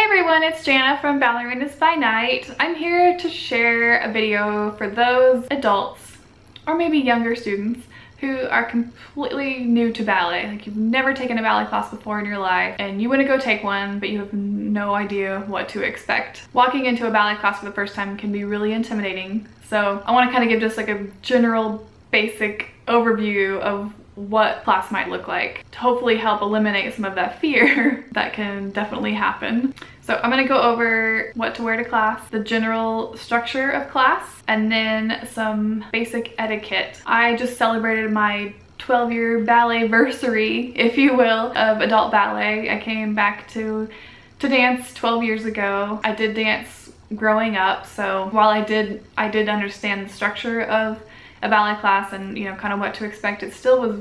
Hey everyone, it's Jana from Ballerinas by Night. I'm here to share a video for those adults or maybe younger students who are completely new to ballet. Like you've never taken a ballet class before in your life and you want to go take one, but you have no idea what to expect. Walking into a ballet class for the first time can be really intimidating. So I want to kind of give just like a general basic overview of what class might look like to hopefully help eliminate some of that fear that can definitely happen. So I'm going to go over what to wear to class, the general structure of class, and then some basic etiquette. I just celebrated my 12-year ballet-versary, if you will, of adult ballet. I came back to dance 12 years ago. I did dance growing up, so while I did understand the structure of a ballet class and kind of what to expect, it still was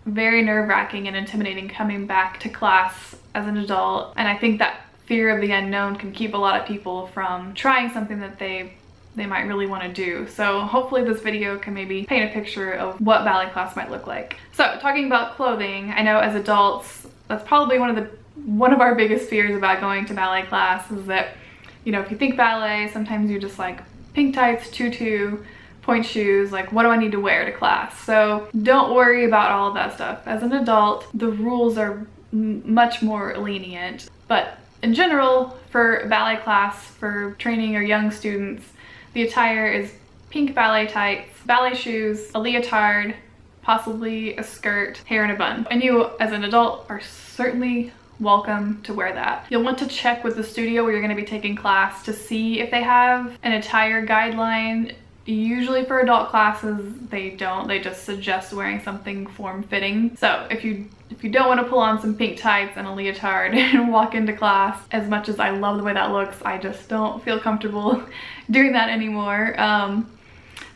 very nerve-wracking and intimidating coming back to class as an adult. And I think that fear of the unknown can keep a lot of people from trying something that they might really want to do. So hopefully this video can maybe paint a picture of what ballet class might look like. So talking about clothing, I know as adults that's probably one of our biggest fears about going to ballet class is that if you think ballet, sometimes you're just like pink tights, tutu, point shoes, like what do I need to wear to class? So don't worry about all of that stuff. As an adult, the rules are much more lenient, but in general, for ballet class, for training or young students, the attire is pink ballet tights, ballet shoes, a leotard, possibly a skirt, hair in a bun. And you, as an adult, are certainly welcome to wear that. You'll want to check with the studio where you're going to be taking class to see if they have an attire guideline. Usually for adult classes, they don't. They just suggest wearing something form-fitting. So if you don't want to pull on some pink tights and a leotard and walk into class, as much as I love the way that looks, I just don't feel comfortable doing that anymore.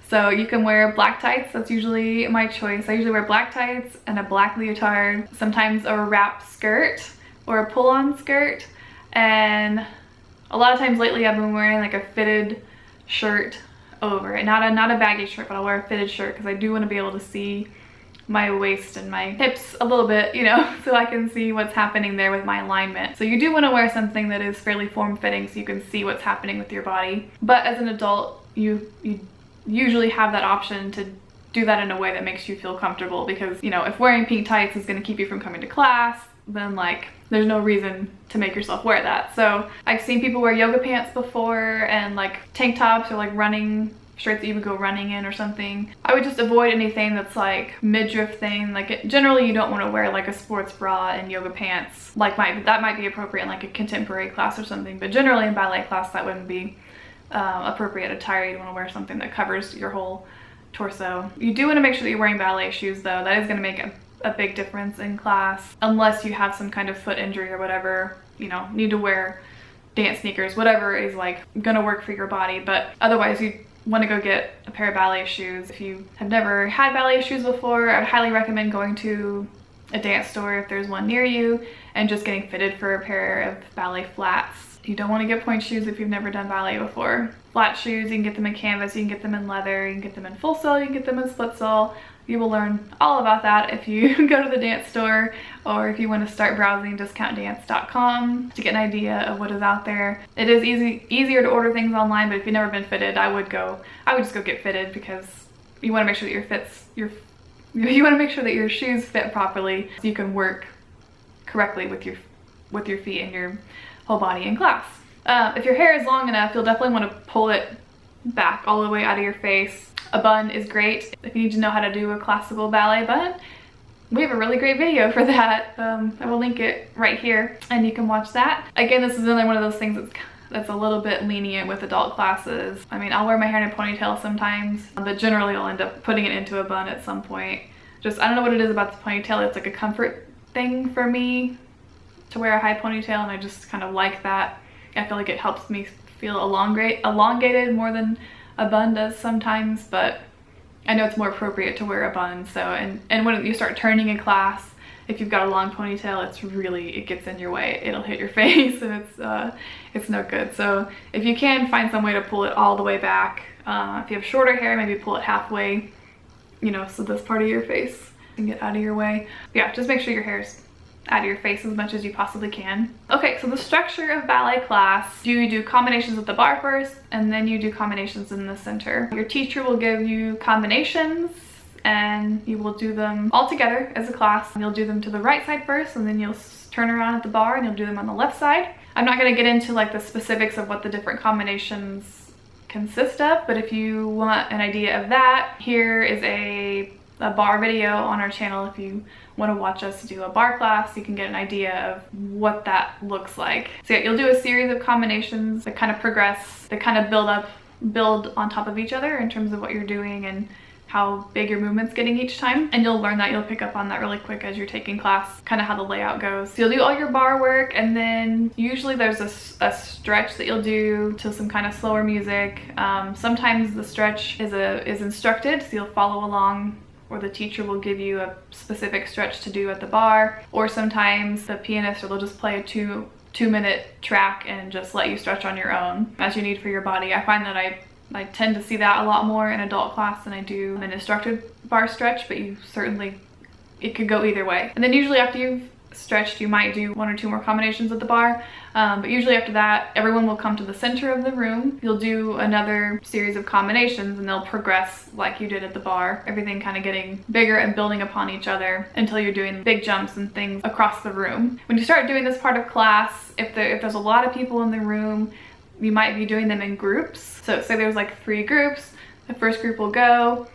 So you can wear black tights. That's usually my choice. I usually wear black tights and a black leotard, sometimes a wrap skirt or a pull-on skirt. And a lot of times lately I've been wearing like a fitted shirt over it. Not a baggy shirt, but I'll wear a fitted shirt because I do want to be able to see my waist and my hips a little bit, so I can see what's happening there with my alignment. So you do want to wear something that is fairly form-fitting so you can see what's happening with your body. But as an adult, you usually have that option to do that in a way that makes you feel comfortable, because if wearing pink tights is going to keep you from coming to class, then there's no reason to make yourself wear that. So I've seen people wear yoga pants before and like tank tops or like running shirts that you would go running in or something. I would just avoid anything that's like midriff thing. Generally you don't want to wear like a sports bra and yoga pants. That might be appropriate in like a contemporary class or something, but generally in ballet class that wouldn't be appropriate attire. You want to wear something that covers your whole torso. You do want to make sure that you're wearing ballet shoes though. That is going to make a big difference in class, unless you have some kind of foot injury or whatever, need to wear dance sneakers, whatever is like gonna work for your body. But otherwise you want to go get a pair of ballet shoes. If you have never had ballet shoes before, I would highly recommend going to a dance store if there's one near you and just getting fitted for a pair of ballet flats. You don't want to get point shoes if you've never done ballet before. Flat shoes, you can get them in canvas, you can get them in leather, you can get them in full sole, you can get them in split sole. You will learn all about that if you go to the dance store, or if you want to start browsing discountdance.com to get an idea of what is out there. It is easier to order things online, but if you've never been fitted, I would just go get fitted, because you want to make sure that you want to make sure that your shoes fit properly so you can work correctly with your feet and your whole body in class. If your hair is long enough, you'll definitely want to pull it back all the way out of your face. A bun is great. If you need to know how to do a classical ballet bun, we have a really great video for that. I will link it right here and you can watch that. Again, this is another one of those things that's a little bit lenient with adult classes. I mean, I'll wear my hair in a ponytail sometimes, but generally I'll end up putting it into a bun at some point. I don't know what it is about the ponytail. It's like a comfort thing for me to wear a high ponytail, and I just kind of like that. I feel like it helps me feel elongated more than a bun does sometimes, but I know it's more appropriate to wear a bun. So and when you start turning in class, if you've got a long ponytail, it gets in your way. It'll hit your face and it's no good. So if you can find some way to pull it all the way back, if you have shorter hair, maybe pull it halfway, so this part of your face can get out of your way. But yeah, just make sure your hair's out of your face as much as you possibly can. Okay, so the structure of ballet class, you do combinations at the bar first, and then you do combinations in the center. Your teacher will give you combinations, and you will do them all together as a class. You'll do them to the right side first, and then you'll turn around at the bar and you'll do them on the left side. I'm not going to get into like the specifics of what the different combinations consist of, but if you want an idea of that, here is a bar video on our channel. If you want to watch us do a bar class, you can get an idea of what that looks like. So yeah, you'll do a series of combinations that kind of progress, that kind of build on top of each other in terms of what you're doing and how big your movement's getting each time. And you'll learn that, you'll pick up on that really quick as you're taking class, kind of how the layout goes. So you'll do all your bar work, and then usually there's a stretch that you'll do to some kind of slower music. Sometimes the stretch is instructed, so you'll follow along, or the teacher will give you a specific stretch to do at the bar, or sometimes the pianist, or they'll just play a two-minute track and just let you stretch on your own as you need for your body. I find that I tend to see that a lot more in adult class than I do an instructed bar stretch, but it could go either way. And then usually after you've stretched, you might do 1 or 2 more combinations at the bar, but usually after that, everyone will come to the center of the room. You'll do another series of combinations, and they'll progress like you did at the bar, everything kind of getting bigger and building upon each other until you're doing big jumps and things across the room. When you start doing this part of class, if there's a lot of people in the room, you might be doing them in groups. So say there's like 3 groups, the first group will go.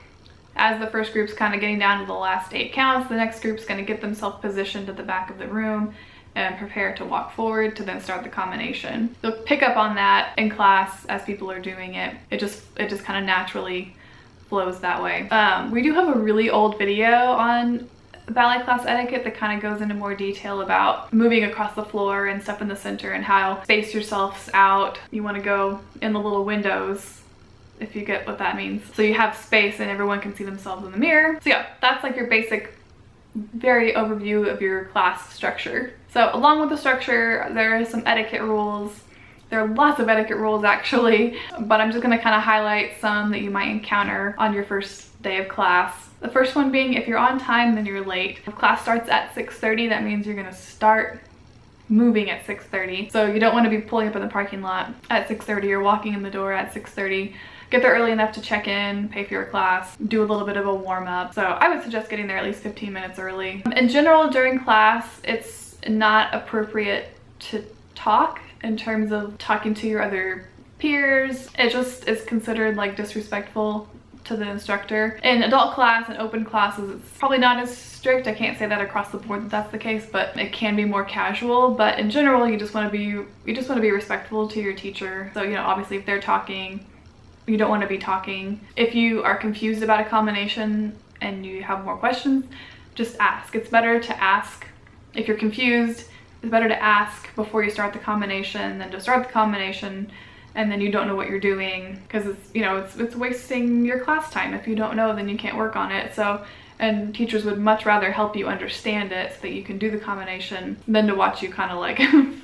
As the first group's kind of getting down to the last 8 counts, the next group's going to get themselves positioned at the back of the room and prepare to walk forward to then start the combination. You'll pick up on that in class as people are doing it. It just kind of naturally flows that way. We do have a really old video on ballet class etiquette that kind of goes into more detail about moving across the floor and stuff in the center and how space yourselves out. You want to go in the little windows, if you get what that means. So you have space and everyone can see themselves in the mirror. So yeah, that's like your basic, very overview of your class structure. So along with the structure, there are some etiquette rules. There are lots of etiquette rules actually, but I'm just going to kind of highlight some that you might encounter on your first day of class. The first one being, if you're on time, then you're late. If class starts at 6:30, that means you're going to start moving at 6:30. So you don't want to be pulling up in the parking lot at 6:30 or walking in the door at 6:30. Get there early enough to check in, pay for your class, do a little bit of a warm-up. So I would suggest getting there at least 15 minutes early. In general, during class, it's not appropriate to talk in terms of talking to your other peers. It just is considered like disrespectful to the instructor. In adult class and open classes, it's probably not as strict. I can't say that across the board that that's the case, but it can be more casual. But in general, you just want to be respectful to your teacher. So, you know, obviously if they're talking, you don't want to be talking. If you are confused about a combination and you have more questions, just ask. It's better to ask. If you're confused, it's better to ask before you start the combination than to start the combination and then you don't know what you're doing, because it's wasting your class time. If you don't know, then you can't work on it. So, and teachers would much rather help you understand it so that you can do the combination than to watch you kind of like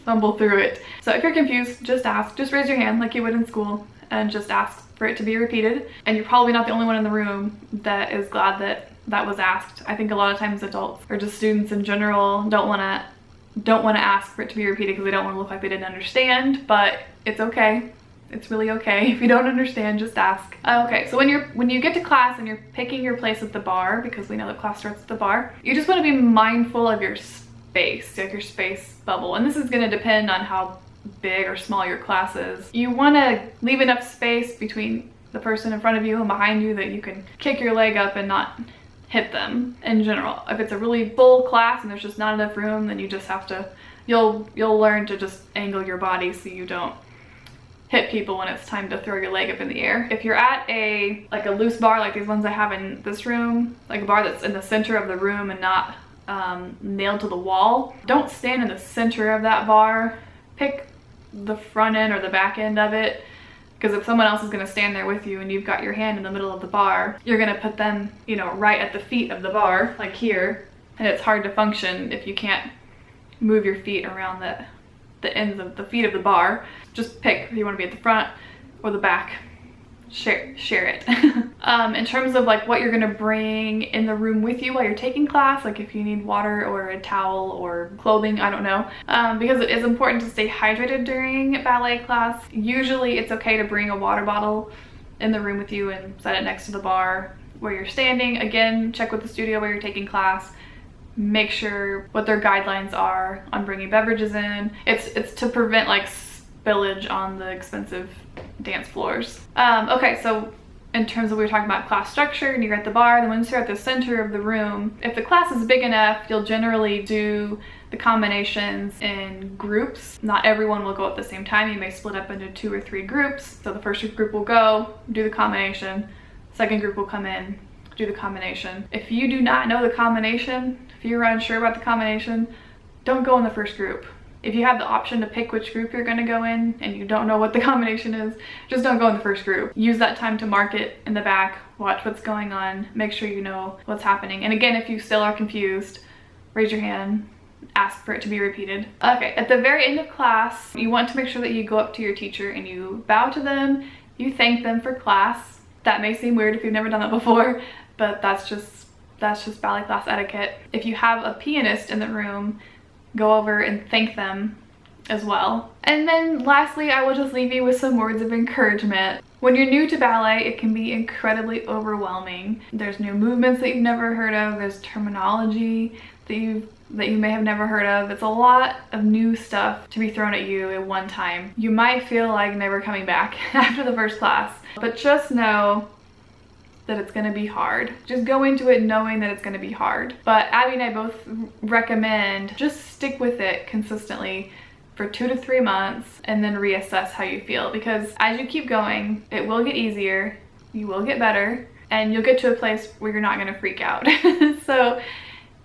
fumble through it. So if you're confused, just ask. Just raise your hand like you would in school and just ask for it to be repeated. And you're probably not the only one in the room that is glad that that was asked. I think a lot of times adults or just students in general don't want to ask for it to be repeated because they don't want to look like they didn't understand, but it's okay. It's really okay. If you don't understand, just ask. Okay, so when you get to class and you're picking your place at the bar, because we know that class starts at the bar, you just want to be mindful of your space, like your space bubble. And this is going to depend on how big or small your class is. You want to leave enough space between the person in front of you and behind you that you can kick your leg up and not hit them in general. If it's a really full class and there's just not enough room, then you just have to, you'll learn to just angle your body so you don't hit people when it's time to throw your leg up in the air. If you're at a loose bar like these ones I have in this room, like a bar that's in the center of the room and not nailed to the wall, don't stand in the center of that bar. Pick the front end or the back end of it, because if someone else is going to stand there with you and you've got your hand in the middle of the bar, you're going to put them, right at the feet of the bar, like here, and it's hard to function if you can't move your feet around the ends of the feet of the bar. Just pick if you want to be at the front or the back share it. In terms of like what you're gonna bring in the room with you while you're taking class, like if you need water or a towel or clothing, I don't know, because it is important to stay hydrated during ballet class. Usually it's okay to bring a water bottle in the room with you and set it next to the bar where you're standing. Again, check with the studio where you're taking class. Make sure what their guidelines are on bringing beverages in. It's to prevent like spillage on the expensive dance floors. Okay, so in terms of we were talking about class structure and you're at the bar, then once you're at the center of the room, if the class is big enough, you'll generally do the combinations in groups. Not everyone will go at the same time. You may split up into 2 or 3 groups. So the first group will go, do the combination. Second group will come in, do the combination. If you do not know the combination, if you're unsure about the combination, don't go in the first group. If you have the option to pick which group you're gonna go in and you don't know what the combination is, just don't go in the first group. Use that time to mark it in the back, watch what's going on, make sure you know what's happening. And again, if you still are confused, raise your hand, ask for it to be repeated. Okay, at the very end of class, you want to make sure that you go up to your teacher and you bow to them, you thank them for class. That may seem weird if you've never done that before, but that's just ballet class etiquette. If you have a pianist in the room, go over and thank them as well. And then lastly, I will just leave you with some words of encouragement. When you're new to ballet, it can be incredibly overwhelming. There's new movements that you've never heard of, there's terminology that you may have never heard of. It's a lot of new stuff to be thrown at you at one time. You might feel like never coming back after the first class, but just know that it's gonna be hard. Just go into it knowing that it's gonna be hard. But Abby and I both recommend just stick with it consistently for 2 to 3 months and then reassess how you feel, because as you keep going, it will get easier, you will get better, and you'll get to a place where you're not gonna freak out. So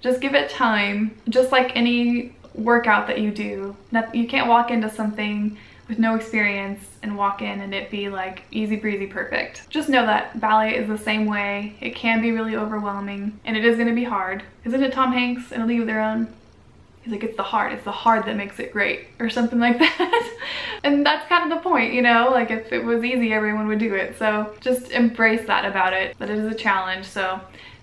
just give it time. Just like any workout that you do, you can't walk into something with no experience and walk in and it be like easy breezy perfect. Just know that ballet is the same way. It can be really overwhelming and it is going to be hard. Isn't it Tom Hanks in A League of Their Own? He's like, it's the hard that makes it great, or something like that. And that's kind of the point, you know, like if it was easy, everyone would do it. So just embrace that about it, that it is a challenge. So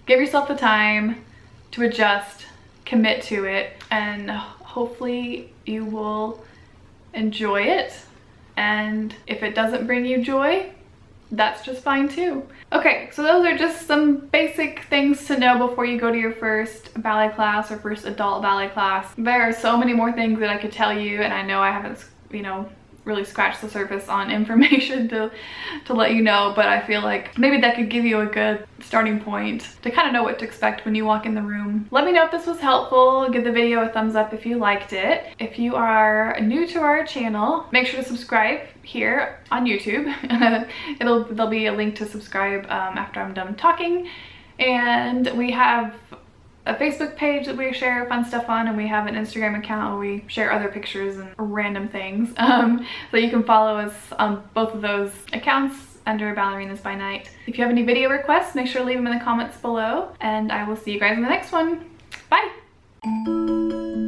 give yourself the time to adjust, commit to it, and hopefully you will enjoy it. And if it doesn't bring you joy, that's just fine too. Okay, so those are just some basic things to know before you go to your first ballet class or first adult ballet class. There are so many more things that I could tell you, and I know I haven't, you know, really scratched the surface on information to let you know, but I feel like maybe that could give you a good starting point to kind of know what to expect when you walk in the room. Let me know if this was helpful. Give the video a thumbs up if you liked it. If you are new to our channel, make sure to subscribe here on YouTube. There'll be a link to subscribe after I'm done talking. And we have a Facebook page that we share fun stuff on, and we have an Instagram account where we share other pictures and random things. So you can follow us on both of those accounts under Ballerinas by Night. If you have any video requests, make sure to leave them in the comments below, and I will see you guys in the next one. Bye!